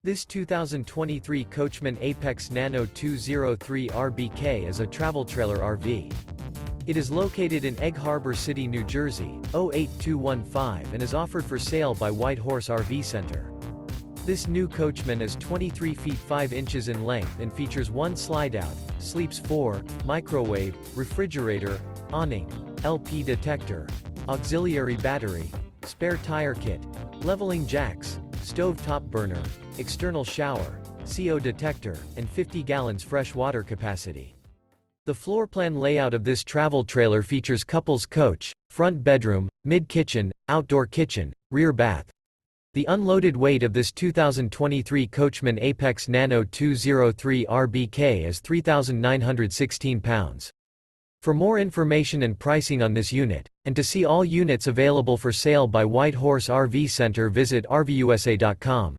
This 2023 Coachmen Apex Nano 203 RBK is a travel trailer RV. It is located in Egg Harbor City, New Jersey, 08215 and is offered for sale by White Horse RV Center. This new Coachmen is 23 feet 5 inches in length and features one slide-out, sleeps 4, microwave, refrigerator, awning, LP detector, auxiliary battery, spare tire kit, leveling jacks, stove top burner, external shower, CO detector, and 50 gallons fresh water capacity. The floor plan layout of this travel trailer features couples coach, front bedroom, mid-kitchen, outdoor kitchen, rear bath. The unloaded weight of this 2023 Coachmen Apex Nano 203 RBK is 3,916 pounds. For more information and pricing on this unit, and to see all units available for sale by White Horse RV Center, visit RVUSA.com.